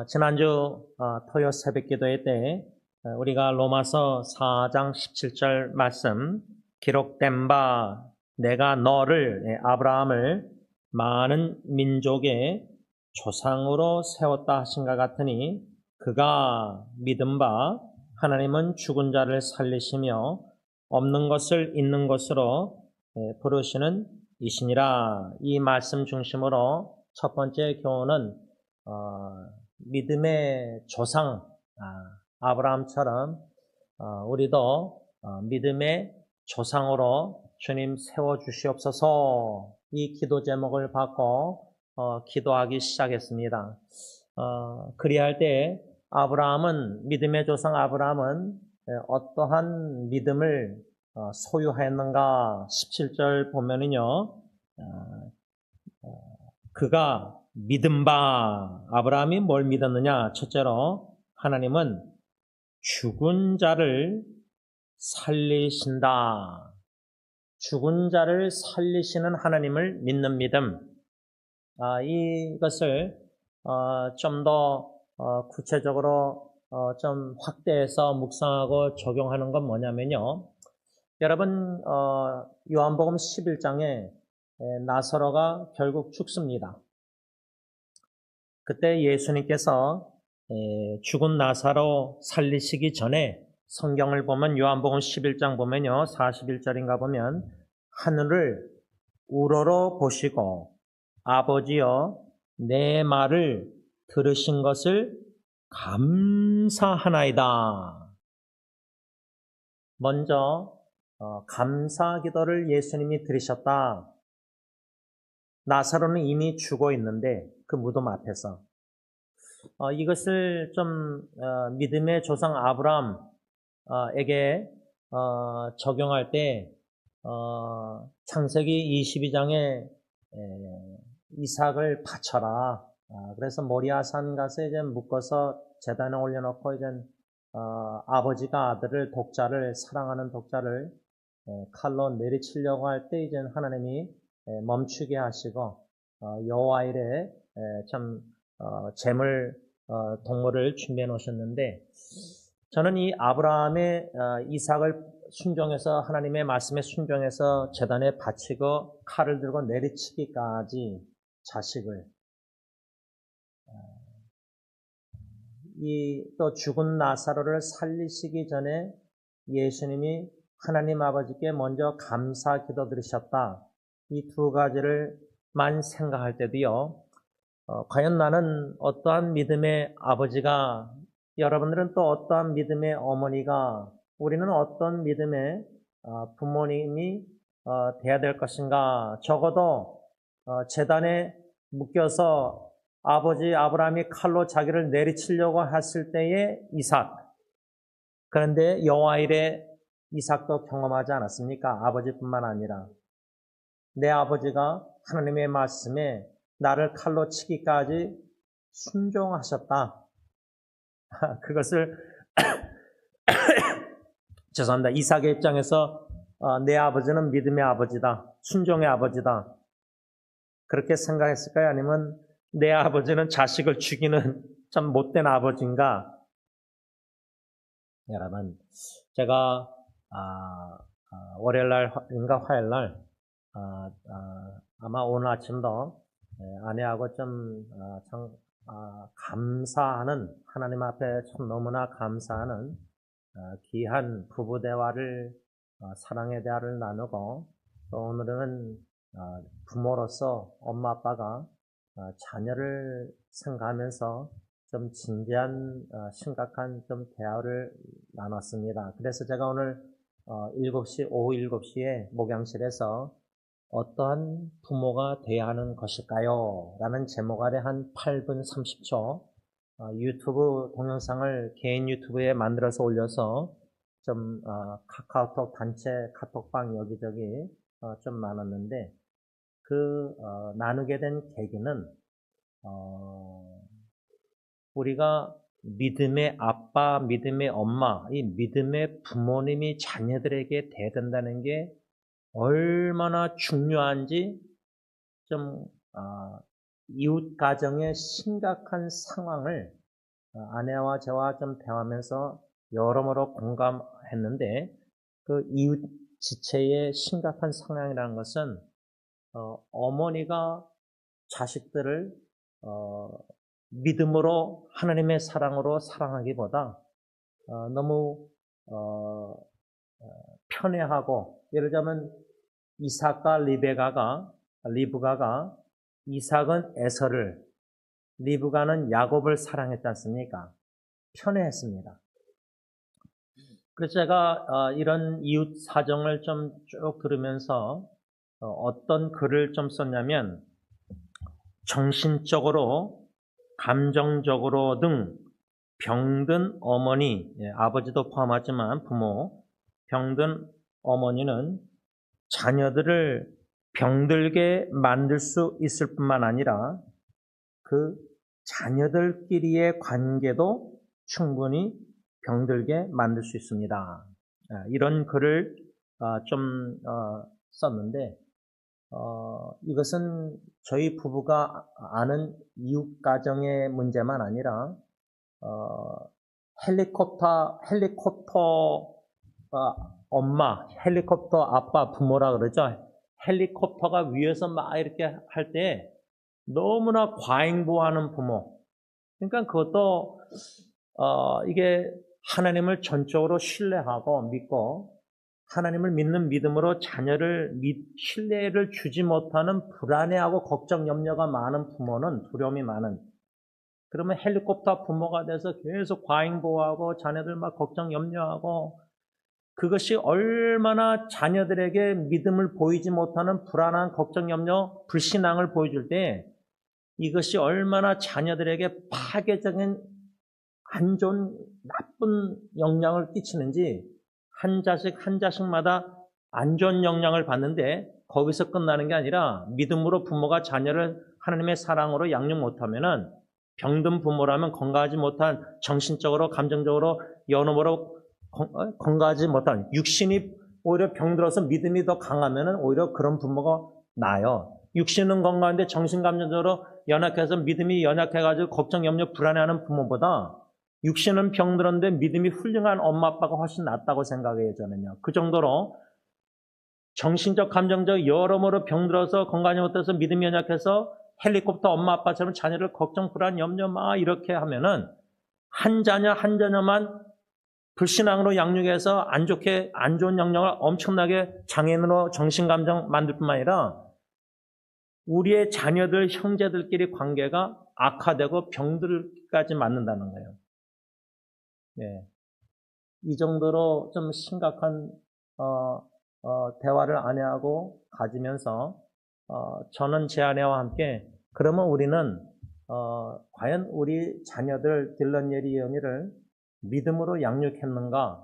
지난주 토요 새벽 기도회 때 우리가 로마서 4장 17절 말씀 기록된 바 내가 너를 아브라함을 많은 민족의 조상으로 세웠다 하신가 같으니 그가 믿은 바 하나님은 죽은 자를 살리시며 없는 것을 있는 것으로 부르시는 이시니라. 이 말씀 중심으로 첫 번째 교훈은 믿음의 조상 아브라함처럼 우리도 믿음의 조상으로 주님 세워주시옵소서 이 기도 제목을 받고 기도하기 시작했습니다. 그리할 때 아브라함은 믿음의 조상 아브라함은 어떠한 믿음을 소유하였는가 17절 보면은요 그가 믿은 바 아브라함이 뭘 믿었느냐? 첫째로 하나님은 죽은 자를 살리신다. 죽은 자를 살리시는 하나님을 믿는 믿음. 이것을 좀 더 구체적으로 좀 확대해서 묵상하고 적용하는 건 뭐냐면요. 여러분 요한복음 11장에 나사로가 결국 죽습니다. 그때 예수님께서 죽은 나사로 살리시기 전에 성경을 보면 요한복음 11장 보면요 41절인가 보면 하늘을 우러러 보시고 아버지여 내 말을 들으신 것을 감사하나이다. 먼저 감사 기도를 예수님이 드리셨다. 나사로는 이미 죽어 있는데 그 무덤 앞에서 이것을 좀 믿음의 조상 아브라함에게 적용할 때 창세기 22장에 이삭을 바쳐라. 그래서 모리아산 가서 이제 묶어서 제단에 올려놓고 이제 아버지가 아들을 독자를 사랑하는 독자를 칼로 내리치려고 할 때 이제 하나님이 멈추게 하시고 여호와 이레 참 제물 동물을 준비해 놓으셨는데 저는 이 아브라함의 이삭을 순종해서 하나님의 말씀에 순종해서 제단에 바치고 칼을 들고 내리치기까지 자식을 이 또 죽은 나사로를 살리시기 전에 예수님이 하나님 아버지께 먼저 감사 기도 드리셨다. 이 두 가지를만 생각할 때도요. 과연 나는 어떠한 믿음의 아버지가 여러분들은 또 어떠한 믿음의 어머니가 우리는 어떤 믿음의 부모님이 돼야 될 것인가. 적어도 제단에 묶여서 아버지 아브라함이 칼로 자기를 내리치려고 했을 때의 이삭. 그런데 여호와 이레 이삭도 경험하지 않았습니까? 아버지뿐만 아니라 내 아버지가 하나님의 말씀에 나를 칼로 치기까지 순종하셨다. 그것을 죄송합니다. 이삭의 입장에서 내 아버지는 믿음의 아버지다. 순종의 아버지다. 그렇게 생각했을까요? 아니면 내 아버지는 자식을 죽이는 참 못된 아버지인가? 여러분, 제가 월요일날인가 화요일날 아마 오늘 아침도 아내하고 좀 감사하는 하나님 앞에 참 너무나 감사하는 귀한 부부 대화를 사랑의 대화를 나누고 또 오늘은 부모로서 엄마 아빠가 자녀를 생각하면서 좀 진지한 심각한 좀 대화를 나눴습니다. 그래서 제가 오늘 7시 오후 7시에 목양실에서 어떠한 부모가 돼야 하는 것일까요? 라는 제목 아래 한 8분 30초 유튜브 동영상을 개인 유튜브에 만들어서 올려서 좀 카카오톡 단체 카톡방 여기저기 좀 나눴는데 그 나누게 된 계기는 우리가 믿음의 아빠, 믿음의 엄마, 이 믿음의 부모님이 자녀들에게 돼야 된다는 게 얼마나 중요한지 좀 이웃 가정의 심각한 상황을 아내와 저와 좀 대화하면서 여러모로 공감했는데 그 이웃 지체의 심각한 상황이라는 것은 어머니가 자식들을 믿음으로 하나님의 사랑으로 사랑하기보다 너무 편애하고 예를 들자면 이삭과 리브가가 이삭은 에서를 리브가는 야곱을 사랑했지 않습니까? 편애했습니다. 그래서 제가 이런 이웃 사정을 좀 쭉 들으면서 어떤 글을 좀 썼냐면 정신적으로, 감정적으로 등 병든 어머니, 아버지도 포함하지만 부모, 병든 어머니는 자녀들을 병들게 만들 수 있을 뿐만 아니라 그 자녀들끼리의 관계도 충분히 병들게 만들 수 있습니다. 이런 글을 좀 썼는데 이것은 저희 부부가 아는 이웃 가정의 문제만 아니라 헬리콥터 엄마, 헬리콥터 아빠, 부모라 그러죠. 헬리콥터가 위에서 막 이렇게 할 때 너무나 과잉보호하는 부모. 그러니까 그것도 이게 하나님을 전적으로 신뢰하고 믿고 하나님을 믿는 믿음으로 자녀를 신뢰를 주지 못하는 불안해하고 걱정 염려가 많은 부모는 두려움이 많은 그러면 헬리콥터 부모가 돼서 계속 과잉보호하고 자녀들 막 걱정 염려하고 그것이 얼마나 자녀들에게 믿음을 보이지 못하는 불안한 걱정 염려 불신앙을 보여줄 때 이것이 얼마나 자녀들에게 파괴적인 안 좋은 나쁜 영향을 끼치는지 한 자식마다 안 좋은 영향을 받는데 거기서 끝나는 게 아니라 믿음으로 부모가 자녀를 하나님의 사랑으로 양육 못하면은 병든 부모라면 건강하지 못한 정신적으로 감정적으로 여러모로 건강하지 못한 육신이 오히려 병들어서 믿음이 더 강하면은 오히려 그런 부모가 나아요. 육신은 건강한데 정신 감정적으로 연약해서 믿음이 연약해가지고 걱정 염려 불안해하는 부모보다 육신은 병들었는데 믿음이 훌륭한 엄마 아빠가 훨씬 낫다고 생각해요. 저는요. 그 정도로 정신적 감정적 여러모로 병들어서 건강하지 못해서 믿음이 연약해서 헬리콥터 엄마 아빠처럼 자녀를 걱정 불안 염려 막 이렇게 하면은 한 자녀만 불신앙으로 양육해서 안 좋은 영향을 엄청나게 장애인으로 정신감정 만들 뿐만 아니라 우리의 자녀들, 형제들끼리 관계가 악화되고 병들까지 맞는다는 거예요. 네. 이 정도로 좀 심각한 대화를 아내하고 가지면서 저는 제 아내와 함께 그러면 우리는 과연 우리 자녀들 딜런 예리 연이를 믿음으로 양육했는가?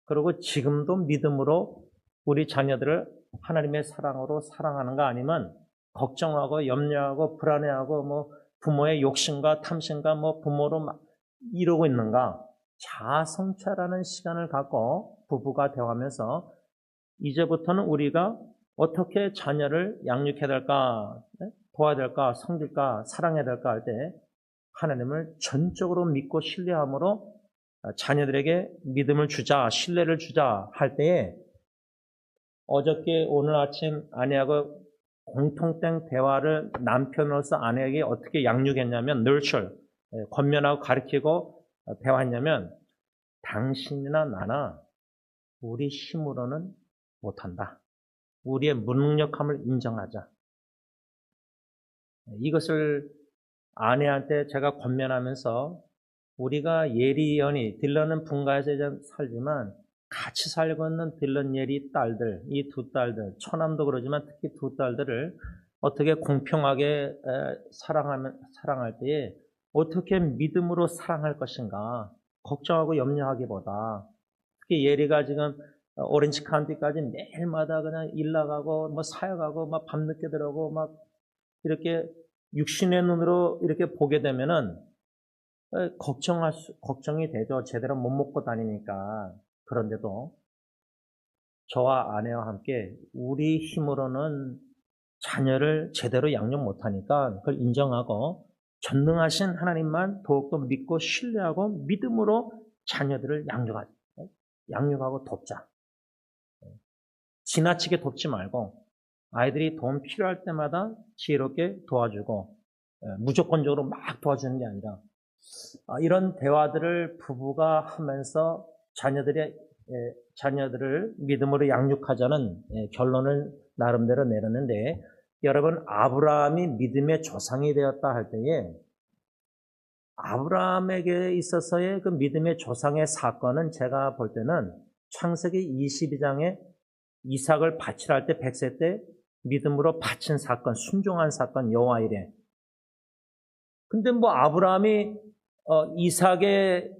그리고 지금도 믿음으로 우리 자녀들을 하나님의 사랑으로 사랑하는가? 아니면 걱정하고 염려하고 불안해하고 뭐 부모의 욕심과 탐심과 뭐 부모로 막 이러고 있는가? 자아성찰하는 시간을 갖고 부부가 대화하면서 이제부터는 우리가 어떻게 자녀를 양육해야 될까, 도와야 될까, 섬길까, 사랑해야 될까 할 때 하나님을 전적으로 믿고 신뢰함으로 자녀들에게 믿음을 주자, 신뢰를 주자 할 때에 어저께 오늘 아침 아내하고 공통된 대화를 남편으로서 아내에게 어떻게 양육했냐면 nurture, 권면하고 가르치고 대화했냐면 당신이나 나나 우리 힘으로는 못한다. 우리의 무능력함을 인정하자. 이것을 아내한테 제가 권면하면서 우리가 예리연이 딜런은 분가해서 살지만 같이 살고 있는 딜런 예리 딸들, 이 두 딸들, 처남도 그러지만 특히 두 딸들을 어떻게 공평하게 사랑할 때에 어떻게 믿음으로 사랑할 것인가 걱정하고 염려하기보다 특히 예리가 지금 오렌지 카운티까지 매일마다 그냥 일 나가고 뭐 사역하고 막 밤늦게 들어오고 막 이렇게 육신의 눈으로 이렇게 보게 되면은 걱정이 되죠. 제대로 못 먹고 다니니까. 그런데도 저와 아내와 함께 우리 힘으로는 자녀를 제대로 양육 못하니까 그걸 인정하고 전능하신 하나님만 더욱더 믿고 신뢰하고 믿음으로 자녀들을 양육하고 돕자. 지나치게 돕지 말고 아이들이 도움 필요할 때마다 지혜롭게 도와주고 무조건적으로 막 도와주는 게 아니라 이런 대화들을 부부가 하면서 자녀들을 믿음으로 양육하자는 결론을 나름대로 내렸는데, 여러분, 아브라함이 믿음의 조상이 되었다 할 때에 아브라함에게 있어서의 그 믿음의 조상의 사건은 제가 볼 때는 창세기 22장에 이삭을 바치라 할 때 100세 때 믿음으로 바친 사건, 순종한 사건, 여호와 이레. 근데 뭐 아브라함이 이삭의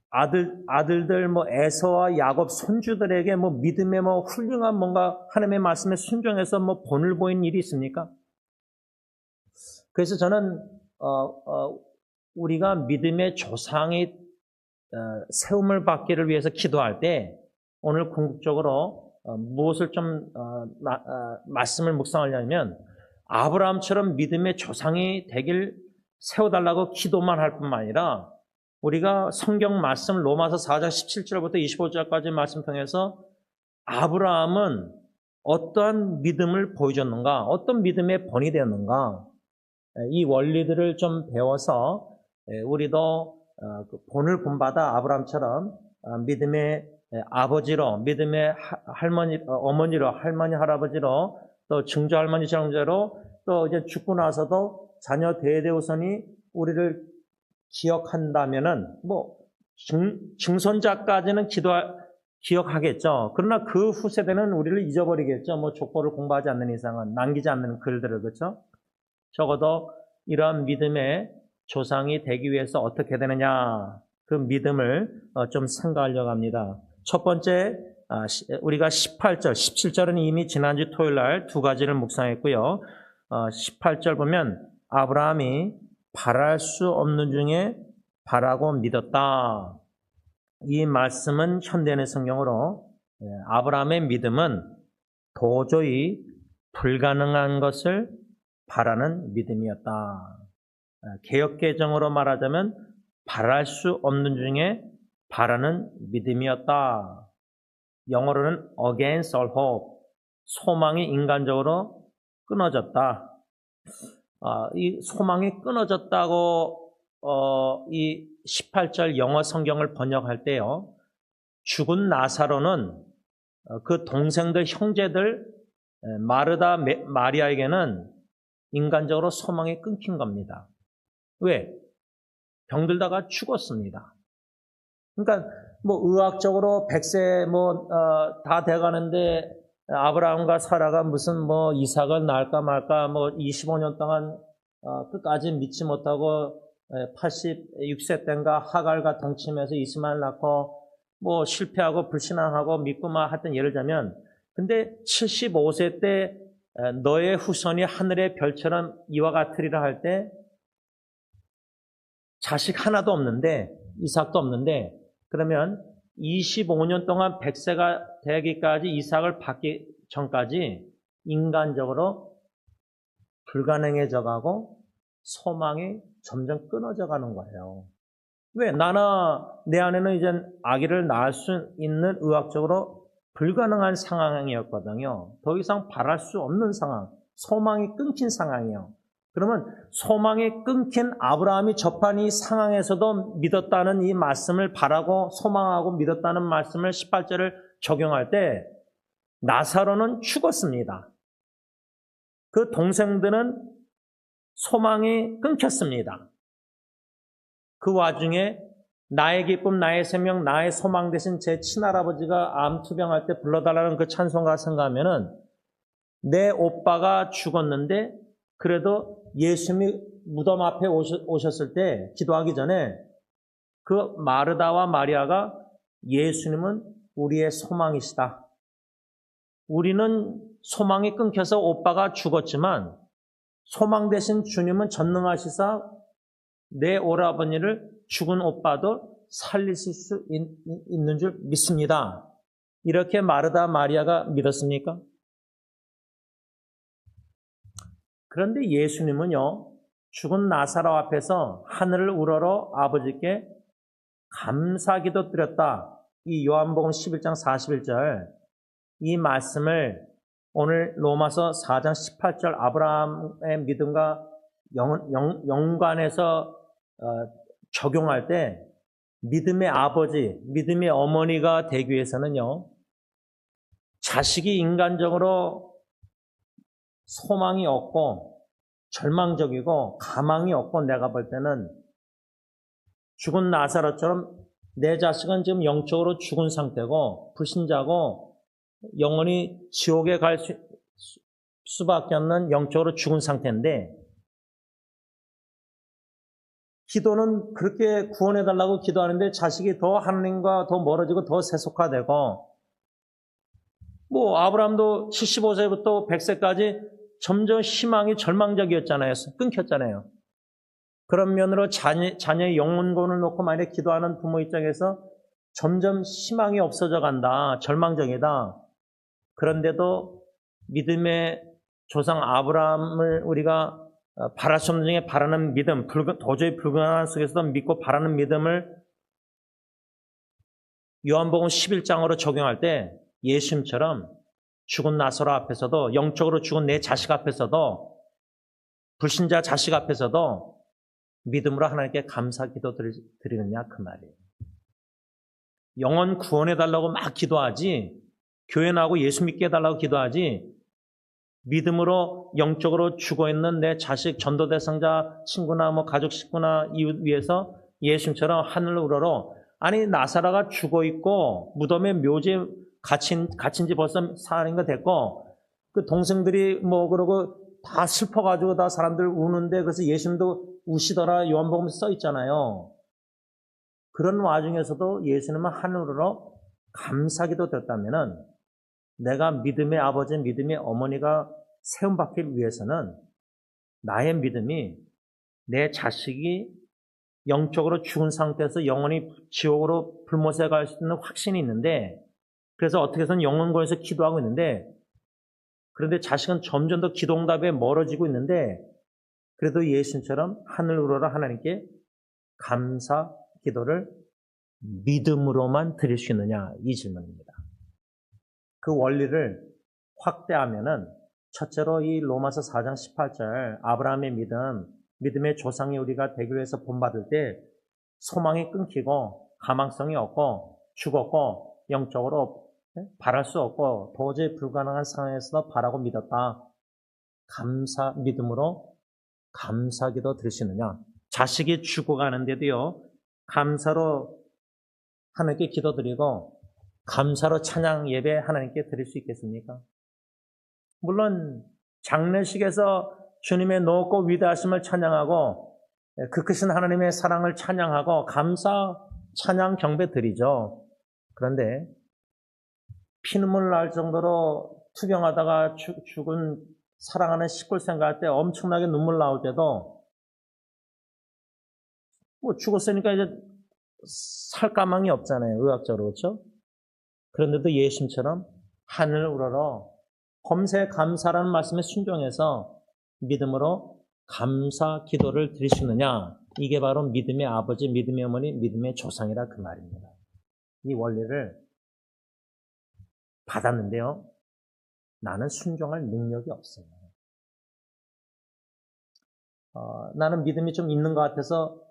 아들들 에서와 야곱 손주들에게 믿음의 훌륭한 뭔가 하나님의 말씀에 순종해서 본을 보인 일이 있습니까? 그래서 저는 우리가 믿음의 조상이 세움을 받기를 위해서 기도할 때 오늘 궁극적으로 무엇을 좀 말씀을 묵상하려면 아브라함처럼 믿음의 조상이 되길 세워달라고 기도만 할 뿐만 아니라 우리가 성경 말씀 로마서 4장 17절부터 25절까지 말씀 통해서 아브라함은 어떠한 믿음을 보여줬는가, 어떤 믿음의 본이 되었는가, 이 원리들을 좀 배워서 우리도 본을 본받아 아브라함처럼 믿음의 아버지로, 믿음의 어머니로, 할머니, 할아버지로, 또 증조 할머니, 장자로, 또 이제 죽고 나서도 자녀 대대우선이 우리를 기억한다면은 증손자까지는 기억하겠죠. 그러나 그 후세대는 우리를 잊어버리겠죠. 족보를 공부하지 않는 이상은, 남기지 않는 글들을, 그렇죠? 적어도 이러한 믿음의 조상이 되기 위해서 어떻게 되느냐, 그 믿음을 좀 생각하려고 합니다. 첫 번째, 우리가 18절, 17절은 이미 지난주 토요일 날 두 가지를 묵상했고요. 18절 보면 아브라함이 바랄 수 없는 중에 바라고 믿었다. 이 말씀은 현대인의 성경으로 아브라함의 믿음은 도저히 불가능한 것을 바라는 믿음이었다. 개역개정으로 말하자면 바랄 수 없는 중에 바라는 믿음이었다. 영어로는 against all hope, 소망이 인간적으로 끊어졌다. 이 소망이 끊어졌다고 이 18절 영어 성경을 번역할 때요, 죽은 나사로는 그 동생들, 형제들 마르다, 마리아에게는 인간적으로 소망이 끊긴 겁니다. 왜? 병들다가 죽었습니다. 그러니까 의학적으로 100세 다 돼가는데 아브라함과 사라가 무슨 이삭을 낳을까 말까 25년 동안 끝까지 믿지 못하고 86세 때인가 하갈과 동침해서 이스마엘 낳고 실패하고 불신앙하고 믿고만 하여튼 예를 들자면, 근데 75세 때 너의 후손이 하늘의 별처럼 이와 같으리라 할 때 자식 하나도 없는데, 이삭도 없는데, 그러면 25년 동안 100세가 되기까지 이삭을 받기 전까지 인간적으로 불가능해져 가고 소망이 점점 끊어져 가는 거예요. 왜? 나나 내 아내는 이제 아기를 낳을 수 있는 의학적으로 불가능한 상황이었거든요. 더 이상 바랄 수 없는 상황, 소망이 끊긴 상황이에요. 그러면 소망이 끊긴 아브라함이 접한 이 상황에서도 믿었다는 이 말씀을 바라고 소망하고 믿었다는 말씀을 18절을 적용할 때 나사로는 죽었습니다. 그 동생들은 소망이 끊겼습니다. 그 와중에 나의 기쁨, 나의 생명, 나의 소망 대신 제 친할아버지가 암투병할 때 불러달라는 그 찬송가 생각하면은 내 오빠가 죽었는데 그래도 예수님이 무덤 앞에 오셨을 때 기도하기 전에 그 마르다와 마리아가 예수님은 우리의 소망이시다. 우리는 소망이 끊겨서 오빠가 죽었지만 소망 대신 주님은 전능하시사 내 오라버니를 죽은 오빠도 살리실 수 있는 줄 믿습니다. 이렇게 마르다 마리아가 믿었습니까? 그런데 예수님은요, 죽은 나사로 앞에서 하늘을 우러러 아버지께 감사기도 드렸다. 이 요한복음 11장 41절 이 말씀을 오늘 로마서 4장 18절 아브라함의 믿음과 연관해서 적용할 때 믿음의 아버지, 믿음의 어머니가 되기 위해서는요, 자식이 인간적으로 소망이 없고 절망적이고 가망이 없고 내가 볼 때는 죽은 나사로처럼 내 자식은 지금 영적으로 죽은 상태고 불신자고 영원히 지옥에 갈 수밖에 없는 영적으로 죽은 상태인데 기도는 그렇게 구원해달라고 기도하는데 자식이 더 하나님과 더 멀어지고 더 세속화되고 아브라함도 75세부터 100세까지 점점 희망이 절망적이었잖아요. 끊겼잖아요. 그런 면으로 자녀의 영혼권을 놓고 만약에 기도하는 부모 입장에서 점점 희망이 없어져 간다. 절망적이다. 그런데도 믿음의 조상 아브라함을 우리가 바랄 수 없는 중에 바라는 믿음, 도저히 불가능한 속에서도 믿고 바라는 믿음을 요한복음 11장으로 적용할 때 예수님처럼 죽은 나사로 앞에서도 영적으로 죽은 내 자식 앞에서도 불신자 자식 앞에서도 믿음으로 하나님께 감사 기도 드리느냐 그 말이에요. 영혼 구원해달라고 막 기도하지 교회 나오고 예수 믿게 해달라고 기도하지 믿음으로 영적으로 죽어있는 내 자식 전도 대상자 친구나 가족 식구나 이웃 위해서 예수님처럼 하늘을 우러러 아니 나사로가 죽어있고 무덤에 묘지에 갇힌 지 벌써 4년인가 됐고 그 동생들이 그러고 다 슬퍼가지고 다 사람들 우는데 그래서 예수님도 우시더라 요한복음에 써 있잖아요. 그런 와중에서도 예수님은 하늘으로 감사기도 드렸다면은 내가 믿음의 아버지, 믿음의 어머니가 세움받기 위해서는 나의 믿음이 내 자식이 영적으로 죽은 상태에서 영원히 지옥으로 불못에 갈 수 있는 확신이 있는데 그래서 어떻게 해서는 영혼권에서 기도하고 있는데 그런데 자식은 점점 더 기도응답에 멀어지고 있는데 그래도 예수님처럼 하늘 우러러 하나님께 감사 기도를 믿음으로만 드릴 수 있느냐 이 질문입니다. 그 원리를 확대하면은 첫째로 이 로마서 4장 18절 아브라함의 믿음의 조상이 우리가 되기 위해서 본받을 때 소망이 끊기고 가망성이 없고 죽었고 영적으로 바랄 수 없고 도저히 불가능한 상황에서 바라고 믿었다. 믿음으로 감사기도 드릴 수 있느냐. 자식이 죽어가는데도요. 감사로 하나님께 기도드리고 감사로 찬양 예배 하나님께 드릴 수 있겠습니까? 물론 장례식에서 주님의 높고 위대하심을 찬양하고 그 크신 하나님의 사랑을 찬양하고 감사 찬양 경배 드리죠. 그런데 피눈물 날 정도로 투병하다가 죽은 사랑하는 식구를 생각할 때 엄청나게 눈물 나올 때도 죽었으니까 이제 살 까망이 없잖아요. 의학적으로 그렇죠? 그런데도 예수님처럼 하늘을 우러러 범세 감사라는 말씀에 순종해서 믿음으로 감사 기도를 드릴 수 있느냐? 이게 바로 믿음의 아버지, 믿음의 어머니, 믿음의 조상이라 그 말입니다. 이 원리를 받았는데요. 나는 순종할 능력이 없어요. 나는 믿음이 좀 있는 것 같아서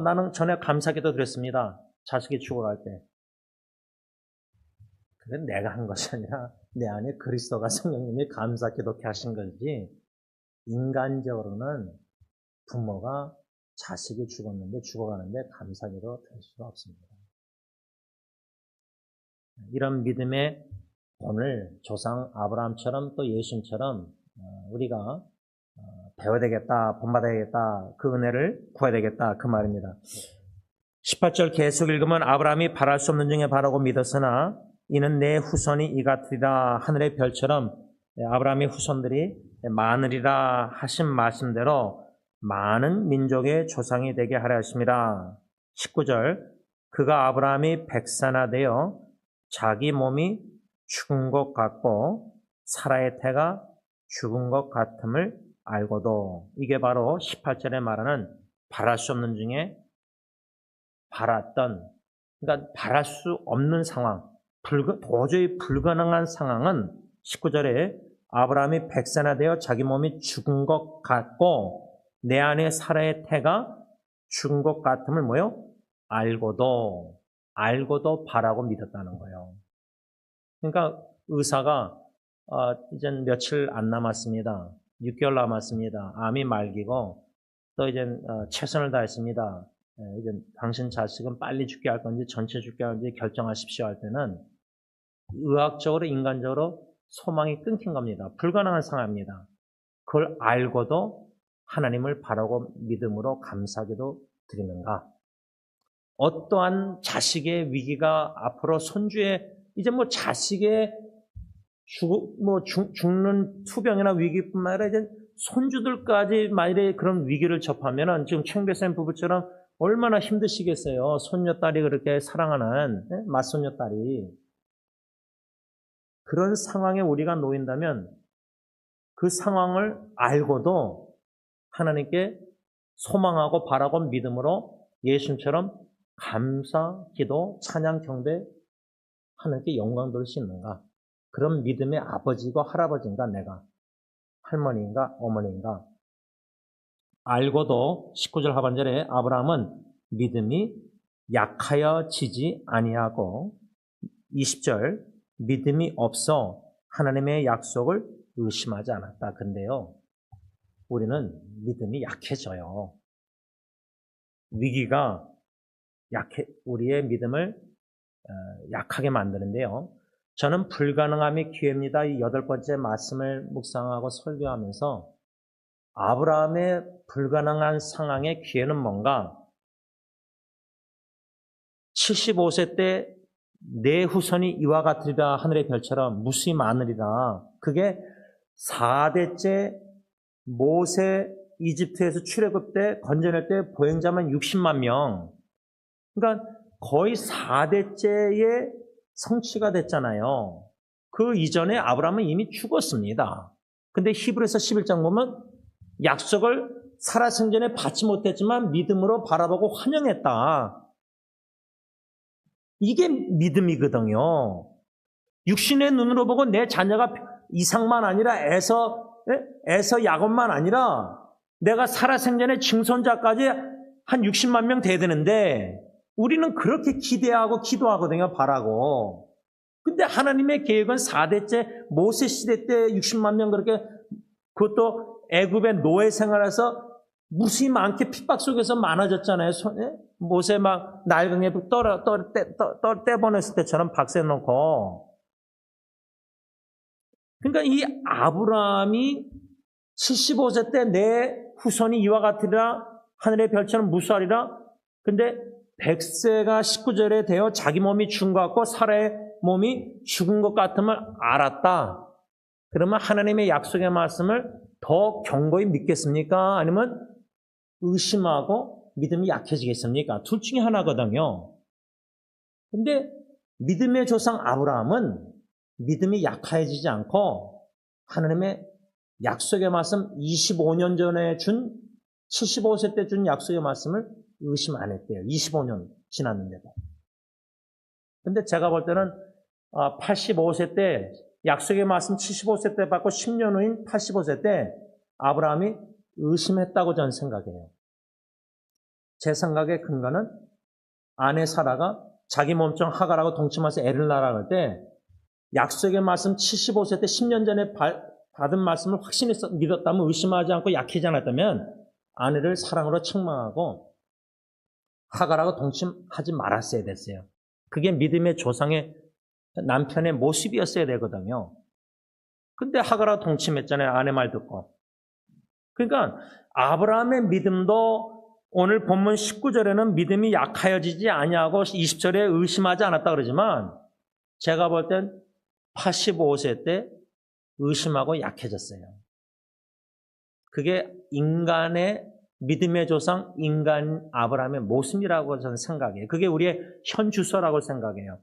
나는 전에 감사기도 드렸습니다. 자식이 죽어갈 때. 그건 내가 한 것이 아니라 내 안에 그리스도가 성령님이 감사기도 하신 거지 인간적으로는 부모가 자식이 죽어가는데 감사기도 드릴 수가 없습니다. 이런 믿음의 오늘 조상 아브라함처럼 또 예수님처럼 우리가 배워야 되겠다, 본받아야 되겠다, 그 은혜를 구해야 되겠다 그 말입니다. 18절 계속 읽으면 아브라함이 바랄 수 없는 중에 바라고 믿었으나 이는 내 후손이 이 같으리라. 하늘의 별처럼 아브라함의 후손들이 많으리라 하신 말씀대로 많은 민족의 조상이 되게 하려 하십니다. 19절 그가 아브라함이 백산화되어 자기 몸이 죽은 것 같고 사라의 태가 죽은 것 같음을 알고도. 이게 바로 18절에 말하는 바랄 수 없는 중에 바랐던, 그러니까 바랄 수 없는 상황, 도저히 불가능한 상황은 19절에 아브라함이 백세나 되어 자기 몸이 죽은 것 같고 내 안에 사라의 태가 죽은 것 같음을 뭐요? 알고도 바라고 믿었다는 거예요. 그러니까 의사가 이제 며칠 안 남았습니다. 6개월 남았습니다. 암이 말기고 또 이제 최선을 다했습니다. 이제 당신 자식은 빨리 죽게 할 건지 전체 죽게 할 건지 결정하십시오 할 때는 의학적으로 인간적으로 소망이 끊긴 겁니다. 불가능한 상황입니다. 그걸 알고도 하나님을 바라고 믿음으로 감사하게도 드리는가? 어떠한 자식의 위기가 앞으로 손주의 이제 뭐 자식의 죽는 투병이나 위기뿐만 아니라 이제 손주들까지 만일에 그런 위기를 접하면은 지금 최영배쌤 부부처럼 얼마나 힘드시겠어요. 손녀딸이 그렇게 사랑하는 맏손녀딸이. 그런 상황에 우리가 놓인다면 그 상황을 알고도 하나님께 소망하고 바라고 믿음으로 예수님처럼 감사, 기도, 찬양, 경배 하나님께 영광 돌릴 수 있는가? 그런 믿음의 아버지고 할아버지인가 내가? 할머니인가 어머니인가? 알고도 19절 하반절에 아브라함은 믿음이 약하여지지 아니하고 20절 믿음이 없어 하나님의 약속을 의심하지 않았다. 근데요, 우리는 믿음이 약해져요. 위기가 우리의 믿음을 약하게 만드는데요. 저는 불가능함이 기회입니다. 이 8번째 말씀을 묵상하고 설교하면서 아브라함의 불가능한 상황의 기회는 뭔가? 75세 때 내 후손이 이와 같으리라 하늘의 별처럼 무수히 많으리라. 그게 4대째 모세 이집트에서 출애굽 때 건져낼 때 보행자만 60만 명. 그러니까 거의 4대째의 성취가 됐잖아요. 그 이전에 아브라함은 이미 죽었습니다. 근데 히브리서 11장 보면 약속을 살아생전에 받지 못했지만 믿음으로 바라보고 환영했다. 이게 믿음이거든요. 육신의 눈으로 보고 내 자녀가 이상만 아니라 에서 야곱만 아니라 내가 살아생전에 증손자까지 한 60만 명 돼야 되는데 우리는 그렇게 기대하고 기도하거든요. 바라고. 근데 하나님의 계획은 4대째 모세 시대 때 60만 명 그렇게 그것도 애굽의 노예 생활에서 무수히 많게 핍박 속에서 많아졌잖아요. 모세 막 낡은에 떼보냈을 때처럼 박세 놓고. 그러니까 이 아브라함이 75세 때 내 후손이 이와 같으리라 하늘의 별처럼 무수하리라. 근데 100세가 19절에 되어 자기 몸이 죽은 것 같고 사라의 몸이 죽은 것 같음을 알았다. 그러면 하나님의 약속의 말씀을 더 견고히 믿겠습니까? 아니면 의심하고 믿음이 약해지겠습니까? 둘 중에 하나거든요. 근데 믿음의 조상 아브라함은 믿음이 약해지지 않고 하나님의 약속의 말씀 25년 전에 준 75세 때 준 약속의 말씀을 의심 안 했대요. 25년 지났는데도. 근데 제가 볼 때는 85세 때 약속의 말씀 75세 때 받고 10년 후인 85세 때 아브라함이 의심했다고 저는 생각해요. 제 생각의 근거는 아내 사라가 자기 몸종 하갈하고 동침해서 애를 낳으라고 할 때 약속의 말씀 75세 때 10년 전에 받은 말씀을 확신히 믿었다면 의심하지 않고 약해지지 않았다면 아내를 사랑으로 책망하고 하갈하고 동침하지 말았어야 됐어요. 그게 믿음의 조상의 남편의 모습이었어야 되거든요. 근데 하갈하고 동침했잖아요. 아내 말 듣고. 그러니까 아브라함의 믿음도 오늘 본문 19절에는 믿음이 약하여지지 아니하고 20절에 의심하지 않았다 그러지만 제가 볼 땐 85세 때 의심하고 약해졌어요. 그게 인간의 믿음의 조상 인간 아브라함의 모습이라고 저는 생각해요. 그게 우리의 현 주소라고 생각해요.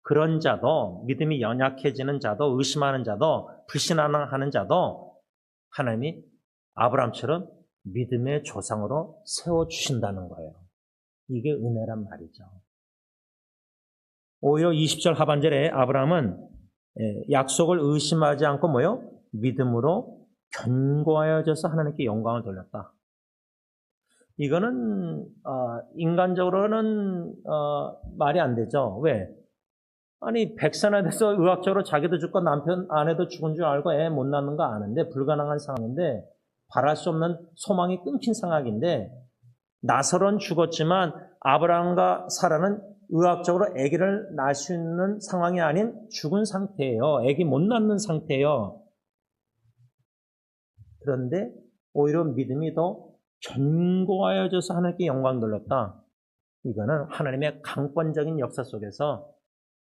그런 자도 믿음이 연약해지는 자도 의심하는 자도 불신하는 자도 하나님이 아브라함처럼 믿음의 조상으로 세워주신다는 거예요. 이게 은혜란 말이죠. 오히려 20절 하반절에 아브라함은 약속을 의심하지 않고 뭐요? 믿음으로 견고하여져서 하나님께 영광을 돌렸다. 이거는 인간적으로는 말이 안 되죠. 왜? 아니 백세나 돼서 의학적으로 자기도 죽고 남편 아내도 죽은 줄 알고 애 못 낳는 거 아는데 불가능한 상황인데 바랄 수 없는 소망이 끊긴 상황인데 나설은 죽었지만 아브라함과 사라는 의학적으로 아기를 낳을 수 있는 상황이 아닌 죽은 상태예요. 아기 못 낳는 상태예요. 그런데 오히려 믿음이 더 견고하여져서 하나님께 영광 돌렸다. 이거는 하나님의 강권적인 역사 속에서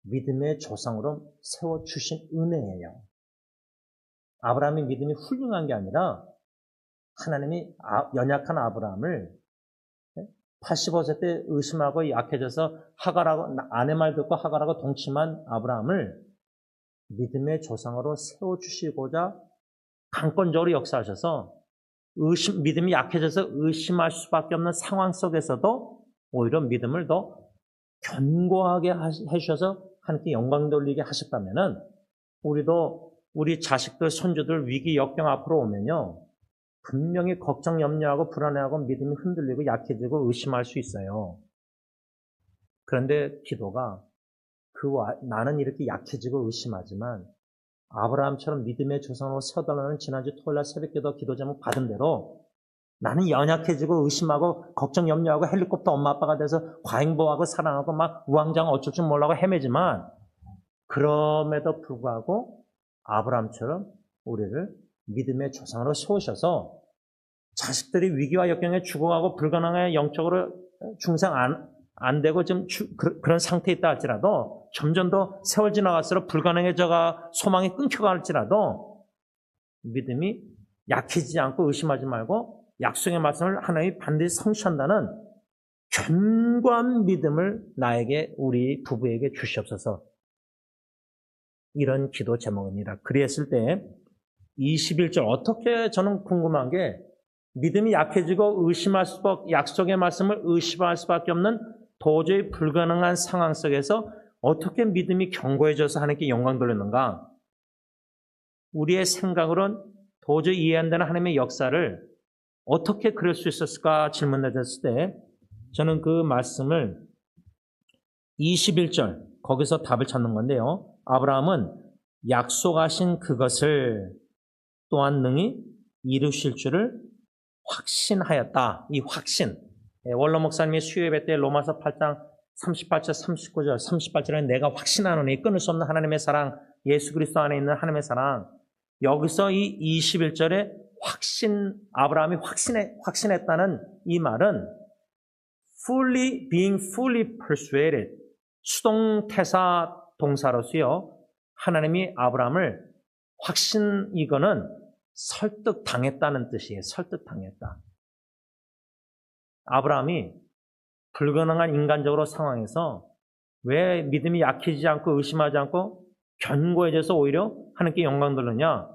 믿음의 조상으로 세워주신 은혜예요. 아브라함의 믿음이 훌륭한 게 아니라 하나님이 연약한 아브라함을 85세 때 의심하고 약해져서 하갈하고 아내 말 듣고 하갈하고 동침한 아브라함을 믿음의 조상으로 세워주시고자 강권적으로 역사하셔서 믿음이 약해져서 의심할 수밖에 없는 상황 속에서도 오히려 믿음을 더 견고하게 해주셔서 하나님께 영광 돌리게 하셨다면은 우리도 우리 자식들, 손주들 위기 역경 앞으로 오면요 분명히 걱정, 염려하고 불안해하고 믿음이 흔들리고 약해지고 의심할 수 있어요. 그런데 기도가 나는 이렇게 약해지고 의심하지만 아브라함처럼 믿음의 조상으로 세워달라는 지난주 토요일날 새벽기도 기도 제목 받은 대로 나는 연약해지고 의심하고 걱정, 염려하고 헬리콥터 엄마 아빠가 돼서 과잉보호하고 사랑하고 막 우왕좌왕 어쩔 줄 몰라고 헤매지만 그럼에도 불구하고 아브라함처럼 우리를 믿음의 조상으로 세우셔서 자식들이 위기와 역경에 죽어가고 불가능해 영적으로 중생 안 되고 좀 그런 상태에 있다 할지라도 점점 더 세월 지나갈수록 불가능해져가 소망이 끊겨갈지라도 믿음이 약해지지 않고 의심하지 말고 약속의 말씀을 하나님이 반드시 성취한다는 견고한 믿음을 나에게 우리 부부에게 주시옵소서. 이런 기도 제목입니다. 그랬을 때 21절 어떻게 저는 궁금한 게 믿음이 약해지고 의심할 수밖에 약속의 말씀을 의심할 수밖에 없는 도저히 불가능한 상황 속에서 어떻게 믿음이 견고해져서 하나님께 영광 돌렸는가? 우리의 생각으로는 도저히 이해 안 되는 하나님의 역사를 어떻게 그럴 수 있었을까 질문해졌을 때 저는 그 말씀을 21절 거기서 답을 찾는 건데요. 아브라함은 약속하신 그것을 또한 능히 이루실 줄을 확신하였다. 이 확신. 원로 목사님이 수요예배 때 로마서 8장 38절, 39절, 38절에 내가 확신하노니 끊을 수 없는 하나님의 사랑, 예수 그리스도 안에 있는 하나님의 사랑. 여기서 이 21절에 아브라함이 확신했다는 이 말은 being fully persuaded, 수동태사 동사로서요. 하나님이 아브라함을 이거는 설득당했다는 뜻이에요. 설득당했다. 아브라함이 불가능한 인간적으로 상황에서 왜 믿음이 약해지지 않고 의심하지 않고 견고해져서 오히려 하나님께 영광 돌리느냐?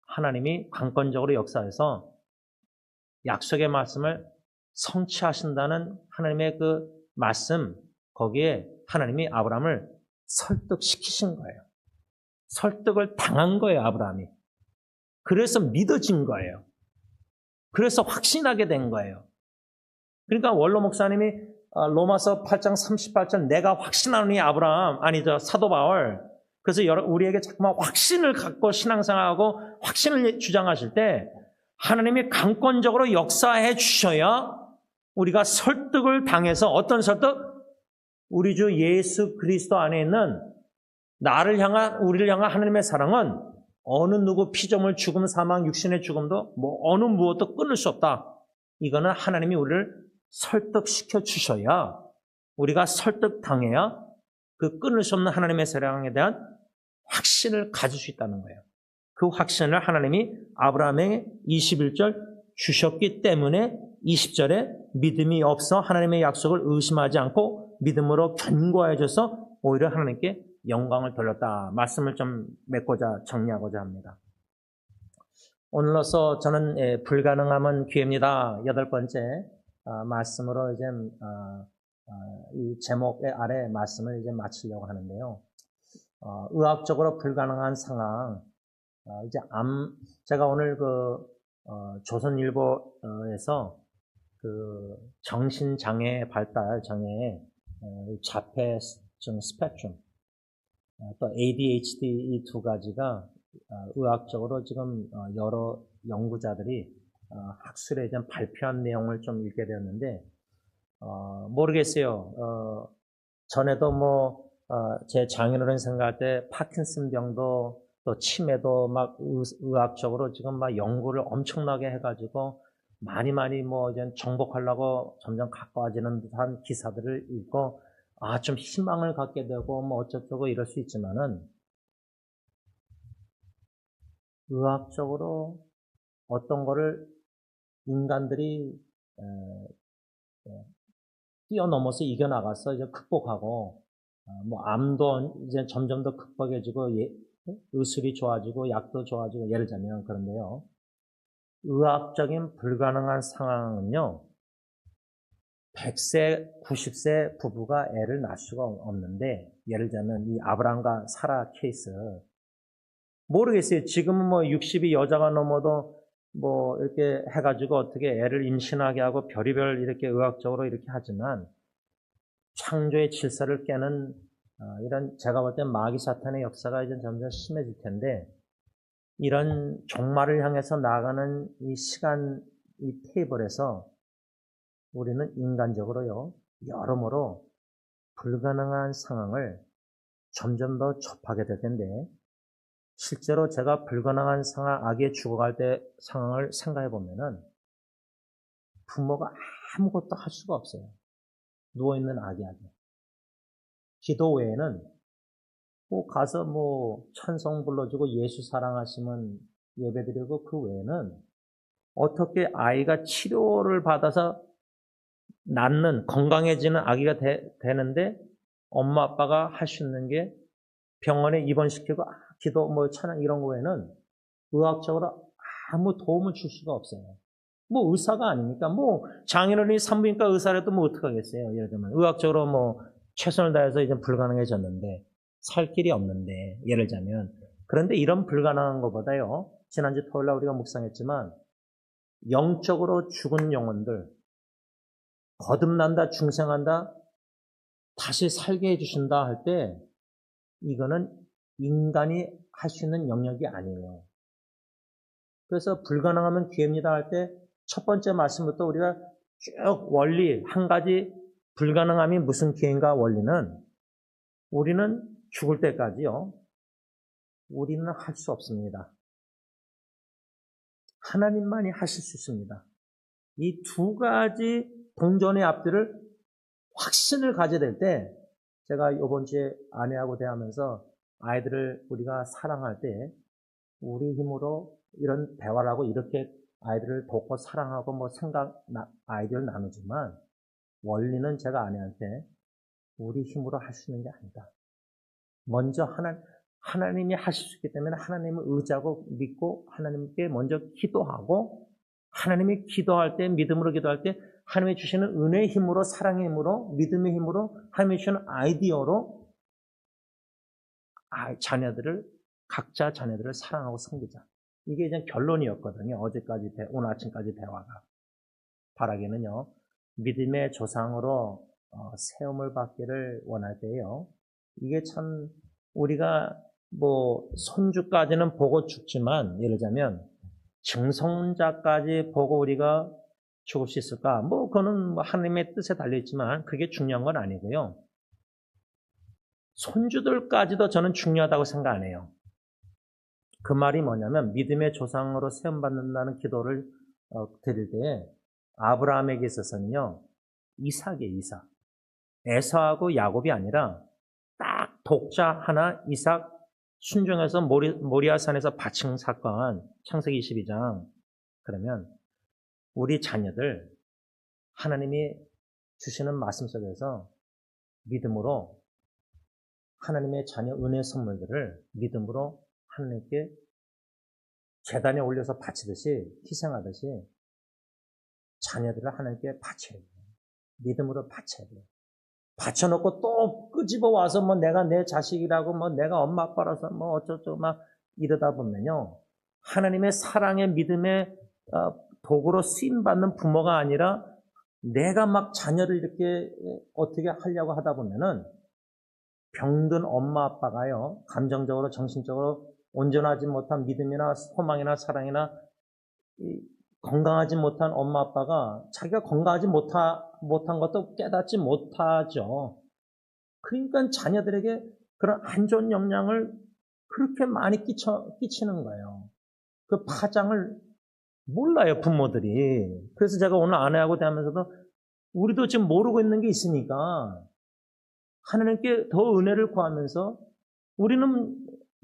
하나님이 강권적으로 역사해서 약속의 말씀을 성취하신다는 하나님의 그 말씀, 거기에 하나님이 아브라함을 설득시키신 거예요. 설득을 당한 거예요, 아브라함이. 그래서 믿어진 거예요. 그래서 확신하게 된 거예요. 그러니까 원로 목사님이 로마서 8장 38절 내가 확신하노니 사도 바울. 그래서 우리에게 자꾸만 확신을 갖고 신앙생활하고 확신을 주장하실 때 하나님이 강권적으로 역사해 주셔야 우리가 설득을 당해서 어떤 설득? 우리 주 예수 그리스도 안에 있는 우리를 향한 하나님의 사랑은 어느 누구 피조물 죽음, 사망, 육신의 죽음도 어느 무엇도 끊을 수 없다. 이거는 하나님이 우리를 설득시켜 주셔야 우리가 설득당해야 그 끊을 수 없는 하나님의 사랑에 대한 확신을 가질 수 있다는 거예요. 그 확신을 하나님이 아브라함에게 21절 주셨기 때문에 20절에 믿음이 없어 하나님의 약속을 의심하지 않고 믿음으로 견고해져서 오히려 하나님께 영광을 돌렸다. 말씀을 좀 맺고자 정리하고자 합니다. 오늘로써 저는 불가능함은 기회입니다. 8번째 말씀으로 이제 이 제목 아래 말씀을 이제 마치려고 하는데요. 의학적으로 불가능한 상황. 이제 제가 오늘 조선일보에서 그 정신장애 발달 장애 자폐증 스펙트럼 또 ADHD 이 두 가지가 의학적으로 지금 여러 연구자들이 학술에 좀 발표한 내용을 좀 읽게 되었는데 모르겠어요. 전에도 제 장인어른 생각할 때 파킨슨 병도 또 치매도 막 의학적으로 지금 막 연구를 엄청나게 해가지고 많이 이제 정복하려고 점점 가까워지는 듯한 기사들을 읽고 좀 희망을 갖게 되고 어쩌고 이럴 수 있지만은 의학적으로 어떤 거를 인간들이 뛰어넘어서 이겨나가서 이제 극복하고 암도 이제 점점 더 극복해지고 의술이 좋아지고 약도 좋아지고 예를 들자면 그런데요. 의학적인 불가능한 상황은요. 100세, 90세 부부가 애를 낳을 수가 없는데 예를 들자면 이 아브람과 사라 케이스 모르겠어요. 지금은 60이 여자가 넘어도 이렇게 해가지고 어떻게 애를 임신하게 하고 별의별 이렇게 의학적으로 이렇게 하지만 창조의 질서를 깨는 이런 제가 볼 때 마귀 사탄의 역사가 이제 점점 심해질 텐데 이런 종말을 향해서 나아가는 이 시간 이 테이블에서 우리는 인간적으로요 여러모로 불가능한 상황을 점점 더 접하게 될 텐데 실제로 제가 불가능한 상황, 아기의 죽어갈 때 상황을 생각해 보면은 부모가 아무것도 할 수가 없어요. 누워있는 아기에게. 기도 외에는 가서 찬송 불러주고 예수 사랑하시면 예배드리고 그 외에는 어떻게 아이가 치료를 받아서 낫는, 건강해지는 아기가 되는데 엄마 아빠가 할 수 있는 게 병원에 입원시키고 기도 찬양 이런 거에는 의학적으로 아무 도움을 줄 수가 없어요. 의사가 아닙니까? 장인어른이 산부인과 의사라도 어떡하겠어요. 예를 들면 의학적으로 최선을 다해서 이제 불가능해졌는데 살 길이 없는데 예를 들자면 그런데 이런 불가능한 것보다요. 지난주 토요일날 우리가 묵상했지만 영적으로 죽은 영혼들 거듭난다 중생한다 다시 살게 해주신다 할 때 이거는 인간이 할 수 있는 영역이 아니에요. 그래서 불가능하면 기회입니다 할 때 첫 번째 말씀부터 우리가 쭉 원리 한 가지 불가능함이 무슨 기회인가 원리는 우리는 죽을 때까지요. 우리는 할 수 없습니다. 하나님만이 하실 수 있습니다. 이 두 가지 동전의 앞뒤를 확신을 가져야 될 때 제가 이번 주에 아내하고 대하면서 아이들을 우리가 사랑할 때 우리 힘으로 이런 대화를 하고 이렇게 아이들을 돕고 사랑하고 아이디어를 나누지만 원리는 제가 아내한테 우리 힘으로 할 수 있는 게 아니다. 먼저 하나님이 하실 수 있기 때문에 하나님을 의지하고 믿고 하나님께 먼저 기도하고 하나님이 기도할 때 믿음으로 기도할 때 하나님이 주시는 은혜의 힘으로 사랑의 힘으로 믿음의 힘으로 하나님이 주시는 아이디어로 각자 자녀들을 사랑하고 섬기자. 이게 이제 결론이었거든요. 오늘 아침까지 대화가. 바라기는요. 믿음의 조상으로 세움을 받기를 원할 때요. 이게 참 우리가 손주까지는 보고 죽지만 예를 들자면 증손자까지 보고 우리가 죽을 수 있을까? 그거는 하나님의 뜻에 달려있지만 그게 중요한 건 아니고요. 손주들까지도 저는 중요하다고 생각 안 해요. 그 말이 뭐냐면 믿음의 조상으로 세움받는다는 기도를 드릴 때 아브라함에게 있어서는요. 이삭이에요. 이삭. 에서하고 야곱이 아니라 딱 독자 하나 이삭 순종해서 모리아산에서 바친 사건 창세기 22장 그러면 우리 자녀들 하나님이 주시는 말씀 속에서 믿음으로 하나님의 자녀 은혜 선물들을 믿음으로 하나님께 제단에 올려서 바치듯이, 희생하듯이 자녀들을 하나님께 바쳐야 돼요. 믿음으로 바쳐야 돼요. 바쳐놓고 또 끄집어 와서 뭐 내가 내 자식이라고 뭐 내가 엄마 아빠라서 뭐 어쩌고 막 이러다 보면요. 하나님의 사랑의 믿음의 도구로 쓰임받는 부모가 아니라 내가 막 자녀를 이렇게 어떻게 하려고 하다 보면은 병든 엄마 아빠가요. 감정적으로 정신적으로 온전하지 못한 믿음이나 소망이나 사랑이나 건강하지 못한 엄마 아빠가 자기가 건강하지 못한 것도 깨닫지 못하죠. 그러니까 자녀들에게 그런 안 좋은 영향을 그렇게 많이 끼치는 거예요. 그 파장을 몰라요, 부모들이. 그래서 제가 오늘 아내하고 대하면서도 우리도 지금 모르고 있는 게 있으니까 하나님께 더 은혜를 구하면서 우리는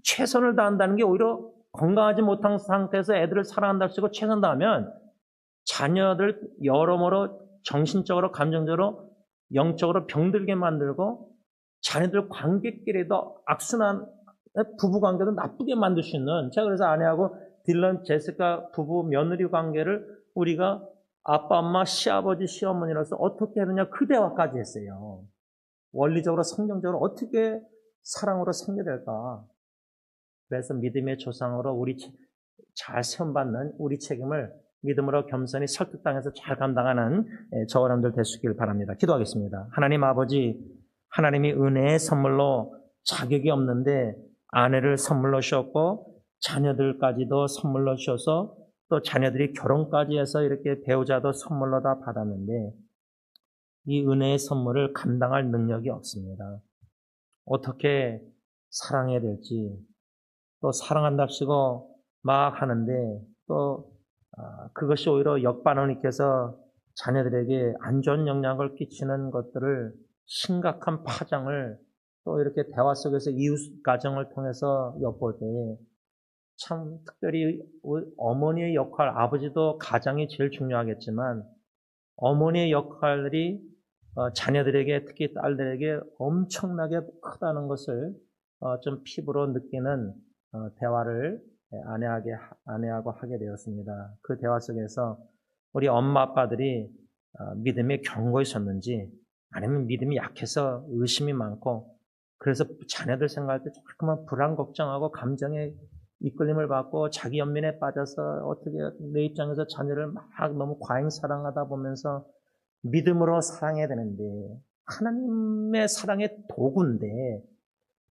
최선을 다한다는 게 오히려 건강하지 못한 상태에서 애들을 사랑한다고 치고 최선 다하면 자녀들 여러모로 정신적으로, 감정적으로, 영적으로 병들게 만들고 자녀들 관계끼리도 악순환, 부부관계도 나쁘게 만들 수 있는, 제가 그래서 아내하고 딜런, 제시카 부부 며느리 관계를 우리가 아빠, 엄마, 시아버지, 시어머니로서 어떻게 해야 되냐 그 대화까지 했어요. 원리적으로, 성경적으로 어떻게 사랑으로 생겨될까. 그래서 믿음의 조상으로 우리 잘 세움받는 우리 책임을 믿음으로 겸손히 설득당해서 잘 감당하는 저 여러분들 되시길 바랍니다. 기도하겠습니다. 하나님 아버지, 하나님이 은혜의 선물로 자격이 없는데 아내를 선물로 주셨고 자녀들까지도 선물로 주셔서 또 자녀들이 결혼까지 해서 이렇게 배우자도 선물로 다 받았는데 이 은혜의 선물을 감당할 능력이 없습니다. 어떻게 사랑해야 될지, 또 사랑한답시고 막 하는데 또 그것이 오히려 역반응이께서 자녀들에게 안 좋은 영향을 끼치는 것들을 심각한 파장을 또 이렇게 대화 속에서 이웃 가정을 통해서 엿볼 때 참 특별히 어머니의 역할, 아버지도 가장이 제일 중요하겠지만 어머니의 역할이 자녀들에게, 특히 딸들에게 엄청나게 크다는 것을 좀 피부로 느끼는 대화를 아내하고 하게 되었습니다. 그 대화 속에서 우리 엄마 아빠들이 믿음에 견고했었는지 아니면 믿음이 약해서 의심이 많고 그래서 자녀들 생각할 때 자꾸만 불안 걱정하고 감정에 이끌림을 받고 자기 연민에 빠져서 어떻게 내 입장에서 자녀를 막 너무 과잉 사랑하다 보면서 믿음으로 사랑해야 되는데 하나님의 사랑의 도구인데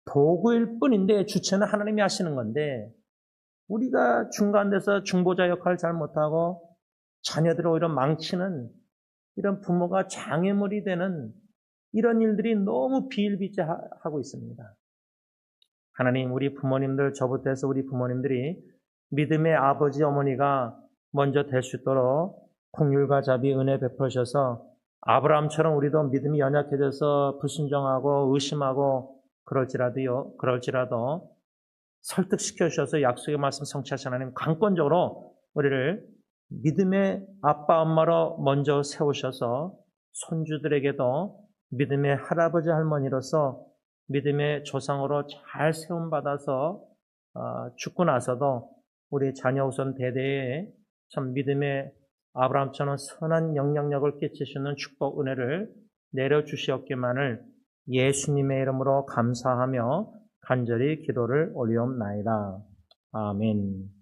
도구일 뿐인데 주체는 하나님이 하시는 건데 우리가 중간돼서 중보자 역할을 잘 못하고 자녀들을 오히려 망치는 이런 부모가 장애물이 되는 이런 일들이 너무 비일비재하고 있습니다. 하나님, 우리 부모님들, 저부터 해서 우리 부모님들이 믿음의 아버지, 어머니가 먼저 될 수 있도록 긍휼과 자비, 은혜 베푸셔서 아브라함처럼 우리도 믿음이 연약해져서 불순종하고 의심하고 그럴지라도 설득시켜 주셔서 약속의 말씀 성취하신 하나님, 강권적으로 우리를 믿음의 아빠, 엄마로 먼저 세우셔서 손주들에게도 믿음의 할아버지, 할머니로서 믿음의 조상으로 잘 세움받아서 죽고 나서도 우리 자녀 후손 대대에 참 믿음의 아브라함처럼 선한 영향력을 끼치시는 축복 은혜를 내려주시옵기만을 예수님의 이름으로 감사하며 간절히 기도를 올리옵나이다. 아멘.